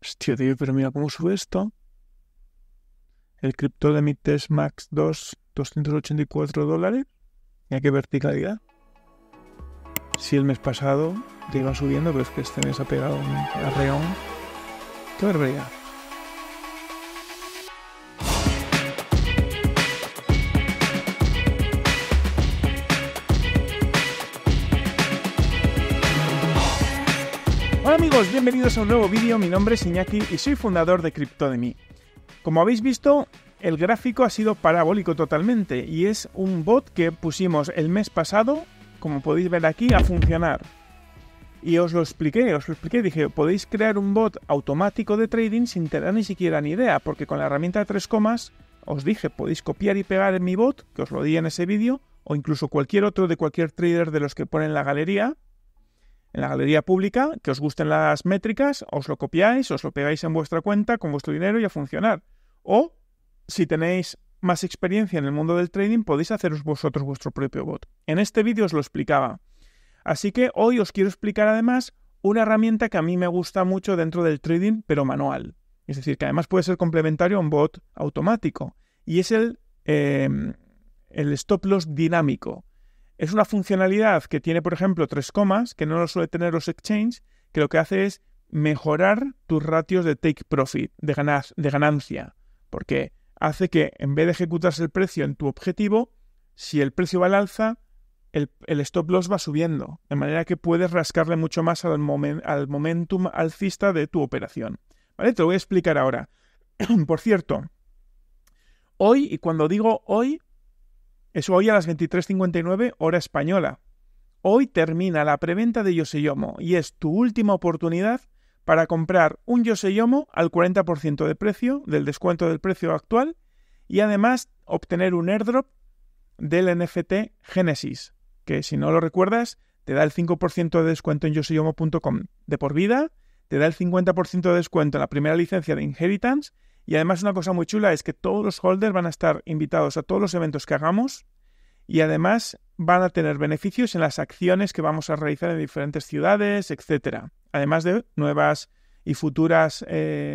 Hostia, tío, pero mira cómo sube esto. El Cryptodemy Test Max 2, $284. Mira qué verticalidad. Si el mes pasado te iba subiendo, pero es que este mes ha pegado un arreón. Qué barbaridad. Hola amigos, bienvenidos a un nuevo vídeo. Mi nombre es Iñaki y soy fundador de Cryptodemy. Como habéis visto, el gráfico ha sido parabólico totalmente y es un bot que pusimos el mes pasado, como podéis ver aquí, a funcionar. Y os lo expliqué, dije, podéis crear un bot automático de trading sin tener ni siquiera ni idea, porque con la herramienta de 3 comas, os dije, podéis copiar y pegar en mi bot, que os lo di en ese vídeo, o incluso cualquier otro de cualquier trader de los que pone en la galería pública, que os gusten las métricas, os lo copiáis, os lo pegáis en vuestra cuenta con vuestro dinero y a funcionar. O, si tenéis más experiencia en el mundo del trading, podéis haceros vosotros vuestro propio bot. En este vídeo os lo explicaba. Así que hoy os quiero explicar además una herramienta que a mí me gusta mucho dentro del trading, pero manual. Es decir, que además puede ser complementario a un bot automático. Y es el stop loss dinámico. Es una funcionalidad que tiene, por ejemplo, 3 comas, que no lo suele tener los exchanges, que lo que hace es mejorar tus ratios de take profit, de ganancia. Porque hace que, en vez de ejecutarse el precio en tu objetivo, si el precio va al alza, el stop loss va subiendo, de manera que puedes rascarle mucho más al momentum alcista de tu operación. ¿Vale? Te lo voy a explicar ahora. Por cierto, hoy, y cuando digo hoy, es hoy a las 23:59 hora española. Hoy termina la preventa de Yoseyomo y es tu última oportunidad para comprar un Yoseyomo al 40% de precio, del descuento del precio actual, y además obtener un airdrop del NFT Genesis, que si no lo recuerdas, te da el 5% de descuento en yoseyomo.com de por vida, te da el 50% de descuento en la primera licencia de Inheritance, y además una cosa muy chula es que todos los holders van a estar invitados a todos los eventos que hagamos y además van a tener beneficios en las acciones que vamos a realizar en diferentes ciudades, etcétera. Además de nuevas y futuras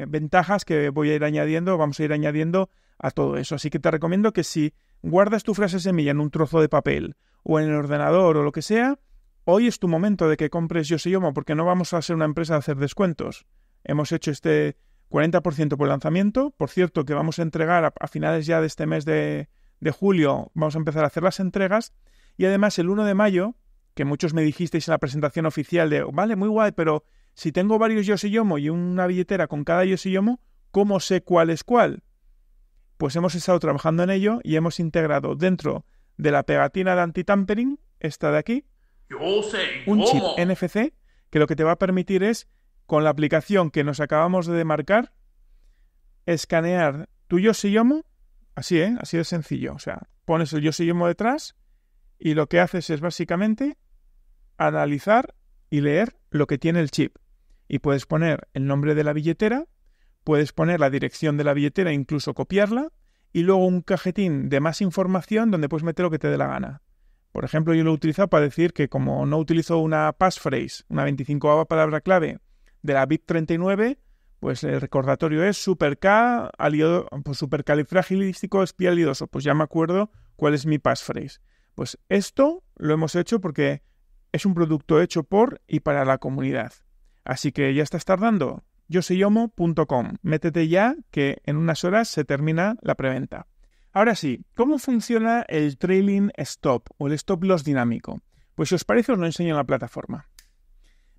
ventajas que vamos a ir añadiendo a todo eso. Así que te recomiendo que si guardas tu frase semilla en un trozo de papel o en el ordenador o lo que sea, hoy es tu momento de que compres Yoseyomo porque no vamos a ser una empresa de hacer descuentos. Hemos hecho este 40% por lanzamiento. Por cierto, que vamos a entregar a finales ya de este mes de julio, vamos a empezar a hacer las entregas. Y además el 1 de mayo, que muchos me dijisteis en la presentación oficial de, vale, muy guay, pero si tengo varios Yoseyomo y una billetera con cada Yoseyomo, ¿cómo sé cuál es cuál? Pues hemos estado trabajando en ello y hemos integrado dentro de la pegatina de anti-tampering, esta de aquí, un chip NFC que lo que te va a permitir es, con la aplicación que nos acabamos de demarcar, escanear tu Yoseyomo, así, así de sencillo. O sea, pones el Yoseyomo detrás y lo que haces es básicamente analizar y leer lo que tiene el chip. Y puedes poner el nombre de la billetera, puedes poner la dirección de la billetera, incluso copiarla, y luego un cajetín de más información donde puedes meter lo que te dé la gana. Por ejemplo, yo lo he utilizado para decir que como no utilizo una passphrase, una 25ª palabra clave de la BIP39, pues el recordatorio es supercalifragilísticoespialidoso. Pues ya me acuerdo cuál es mi passphrase. Pues esto lo hemos hecho porque es un producto hecho por y para la comunidad. Así que ya estás tardando. yoseyomo.com. Métete ya, que en unas horas se termina la preventa. Ahora sí, ¿cómo funciona el trailing stop o el stop loss dinámico? Pues si os parece os lo enseño en la plataforma.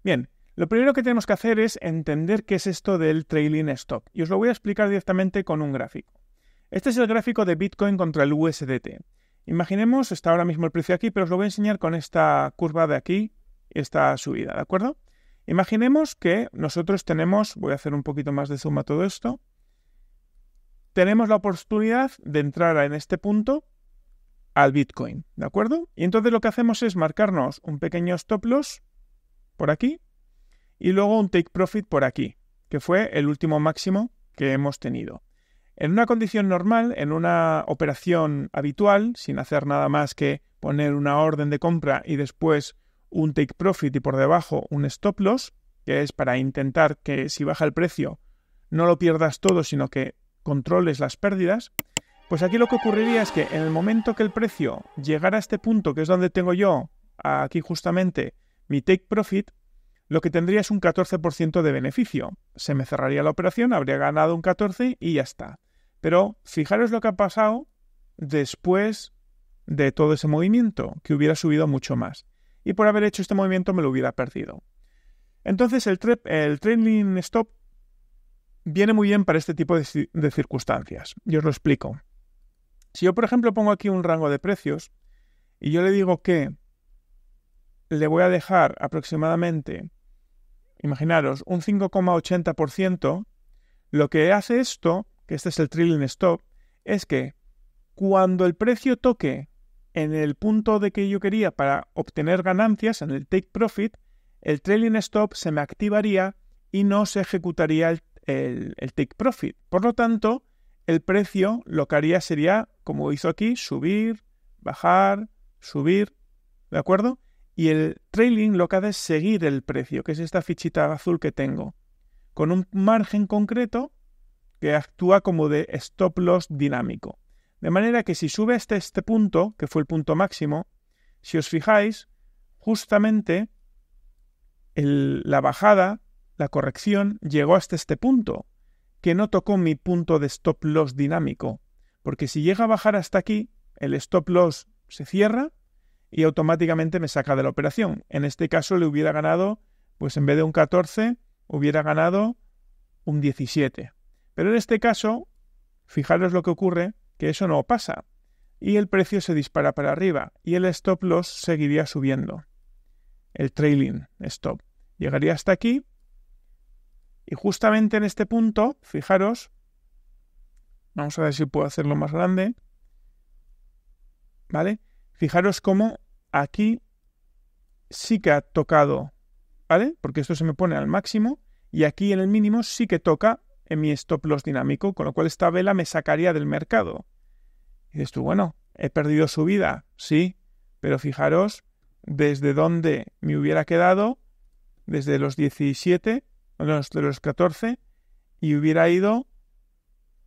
Bien, lo primero que tenemos que hacer es entender qué es esto del trailing stop. Y os lo voy a explicar directamente con un gráfico. Este es el gráfico de Bitcoin contra el USDT. Imaginemos, está ahora mismo el precio aquí, pero os lo voy a enseñar con esta curva de aquí, esta subida, ¿de acuerdo? Imaginemos que nosotros tenemos, voy a hacer un poquito más de zoom a todo esto, tenemos la oportunidad de entrar en este punto al Bitcoin, ¿de acuerdo? Y entonces lo que hacemos es marcarnos un pequeño stop loss por aquí y luego un take profit por aquí, que fue el último máximo que hemos tenido. En una condición normal, en una operación habitual, sin hacer nada más que poner una orden de compra y después un take profit y por debajo un stop loss, que es para intentar que si baja el precio no lo pierdas todo, sino que controles las pérdidas, pues aquí lo que ocurriría es que en el momento que el precio llegara a este punto, que es donde tengo yo aquí justamente mi take profit, lo que tendría es un 14% de beneficio. Se me cerraría la operación, habría ganado un 14% y ya está. Pero fijaros lo que ha pasado después de todo ese movimiento, que hubiera subido mucho más. Y por haber hecho este movimiento me lo hubiera perdido. Entonces el trailing stop viene muy bien para este tipo de circunstancias. Y os lo explico. Si yo, por ejemplo, pongo aquí un rango de precios y yo le digo que le voy a dejar aproximadamente, imaginaros, un 5,80%, lo que hace esto, que este es el trailing stop, es que cuando el precio toque en el punto de que yo quería para obtener ganancias, en el take profit, el trailing stop se me activaría y no se ejecutaría el take profit. Por lo tanto, el precio lo que haría sería, como hizo aquí, subir, bajar, subir, ¿de acuerdo? Y el trailing lo que hace es seguir el precio, que es esta fichita azul que tengo, con un margen concreto que actúa como de stop loss dinámico. De manera que si sube hasta este punto, que fue el punto máximo, si os fijáis, justamente la bajada, la corrección, llegó hasta este punto, que no tocó mi punto de stop loss dinámico. Porque si llega a bajar hasta aquí, el stop loss se cierra y automáticamente me saca de la operación. En este caso le hubiera ganado, pues en vez de un 14, hubiera ganado un 17. Pero en este caso, fijaros lo que ocurre, que eso no pasa. Y el precio se dispara para arriba y el stop loss seguiría subiendo. El trailing stop. Llegaría hasta aquí y justamente en este punto, fijaros, vamos a ver si puedo hacerlo más grande, ¿vale? Fijaros cómo aquí sí que ha tocado, ¿vale? Porque esto se me pone al máximo y aquí en el mínimo sí que toca en mi stop loss dinámico, con lo cual esta vela me sacaría del mercado. Y dices tú, bueno, ¿he perdido subida? Sí, pero fijaros desde dónde me hubiera quedado, desde los 17, de los 14, y hubiera ido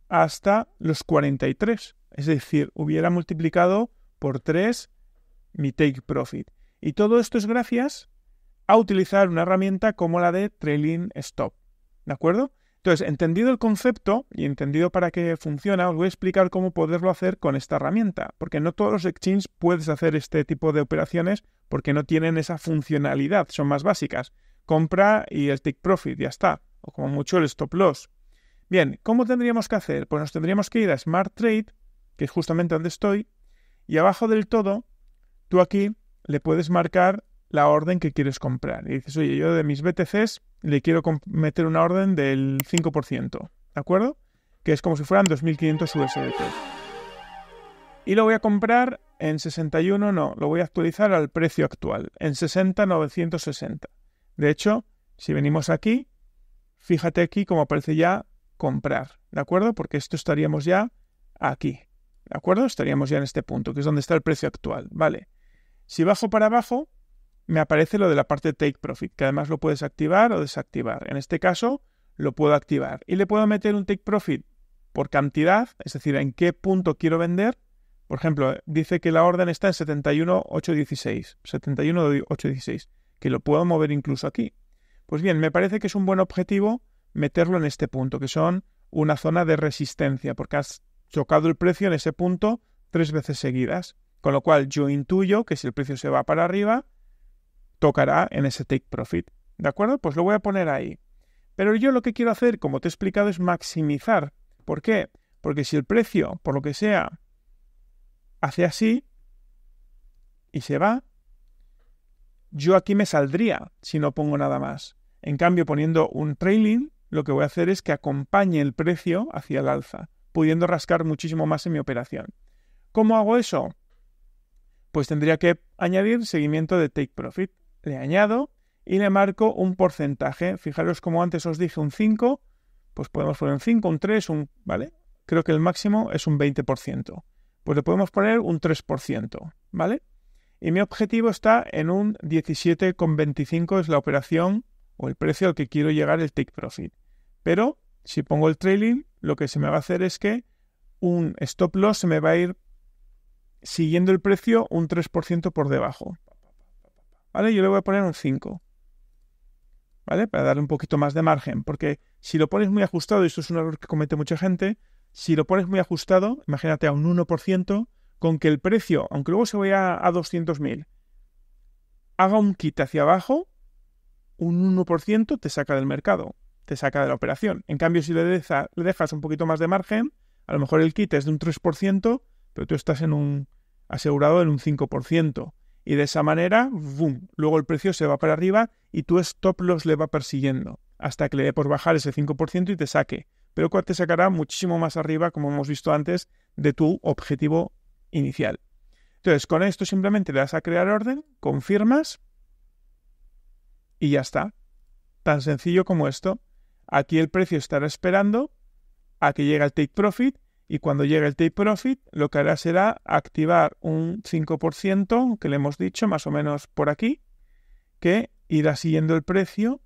hasta los 43. Es decir, hubiera multiplicado por 3 mi take profit. Y todo esto es gracias a utilizar una herramienta como la de trailing stop. ¿De acuerdo? Entonces, entendido el concepto y entendido para qué funciona, os voy a explicar cómo poderlo hacer con esta herramienta. Porque no todos los exchanges puedes hacer este tipo de operaciones porque no tienen esa funcionalidad, son más básicas. Compra y el take profit, ya está. O como mucho el stop loss. Bien, ¿cómo tendríamos que hacer? Pues nos tendríamos que ir a Smart Trade, que es justamente donde estoy, y abajo del todo, tú aquí le puedes marcar la orden que quieres comprar. Y dices, oye, yo de mis BTCs le quiero meter una orden del 5%, ¿de acuerdo? Que es como si fueran 2.500 USDT. Y lo voy a comprar en 61, no, lo voy a actualizar al precio actual, en 60.960. De hecho, si venimos aquí, fíjate aquí cómo aparece ya comprar, ¿de acuerdo? Porque esto estaríamos ya aquí, ¿de acuerdo? Estaríamos ya en este punto, que es donde está el precio actual, ¿vale? Si bajo para abajo, me aparece lo de la parte de Take Profit, que además lo puedes activar o desactivar. En este caso, lo puedo activar. Y le puedo meter un Take Profit por cantidad, es decir, en qué punto quiero vender. Por ejemplo, dice que la orden está en 71.816, 71.816, que lo puedo mover incluso aquí. Pues bien, me parece que es un buen objetivo meterlo en este punto, que son una zona de resistencia, porque has chocado el precio en ese punto 3 veces seguidas. Con lo cual yo intuyo que si el precio se va para arriba, tocará en ese take profit. ¿De acuerdo? Pues lo voy a poner ahí. Pero yo lo que quiero hacer, como te he explicado, es maximizar. ¿Por qué? Porque si el precio, por lo que sea, hace así y se va, yo aquí me saldría si no pongo nada más. En cambio, poniendo un trailing, lo que voy a hacer es que acompañe el precio hacia el alza, pudiendo rascar muchísimo más en mi operación. ¿Cómo hago eso? Pues tendría que añadir seguimiento de take profit. Le añado y le marco un porcentaje. Fijaros como antes os dije un 5, pues podemos poner un 5, un 3, ¿vale? Creo que el máximo es un 20%. Pues le podemos poner un 3%, ¿vale? Y mi objetivo está en un 17,25, es la operación o el precio al que quiero llegar el take profit. Pero Si pongo el trailing, lo que se me va a hacer es que un stop loss se me va a ir siguiendo el precio un 3% por debajo. ¿Vale? Yo le voy a poner un 5. ¿Vale? Para darle un poquito más de margen. Porque si lo pones muy ajustado, y esto es un error que comete mucha gente, si lo pones muy ajustado, imagínate a un 1%, con que el precio, aunque luego se vaya a 200.000, haga un quite hacia abajo, un 1% te saca del mercado, te saca de la operación. En cambio, si le dejas un poquito más de margen, a lo mejor el quite es de un 3%, pero tú estás asegurado en un 5%. Y de esa manera, ¡boom!, luego el precio se va para arriba y tu stop loss le va persiguiendo hasta que le dé por bajar ese 5% y te saque. Pero te sacará muchísimo más arriba, como hemos visto antes, de tu objetivo inicial. Entonces, con esto simplemente le das a crear orden, confirmas y ya está. Tan sencillo como esto. Aquí el precio estará esperando a que llegue el take profit y cuando llegue el take profit lo que hará será activar un 5% que le hemos dicho más o menos por aquí, que irá siguiendo el precio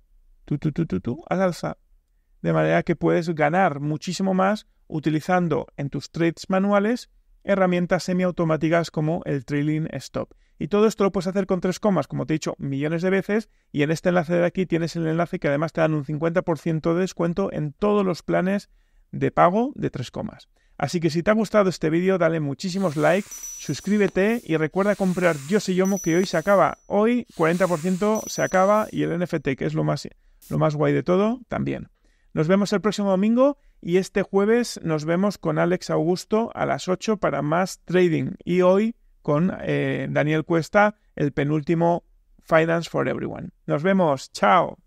al alza. De manera que puedes ganar muchísimo más utilizando en tus trades manuales herramientas semiautomáticas como el trailing stop. Y todo esto lo puedes hacer con 3 comas, como te he dicho millones de veces, y en este enlace de aquí tienes el enlace que además te dan un 50% de descuento en todos los planes de pago de 3 comas. Así que si te ha gustado este vídeo, dale muchísimos likes, suscríbete y recuerda comprar Yo Soy Yomo, que hoy se acaba. Hoy 40% se acaba y el NFT, que es lo más guay de todo, también. Nos vemos el próximo domingo y este jueves nos vemos con Alex Augusto a las 8 para más trading. Y hoy con Daniel Cuesta, el penúltimo Finance for Everyone. Nos vemos. ¡Chao!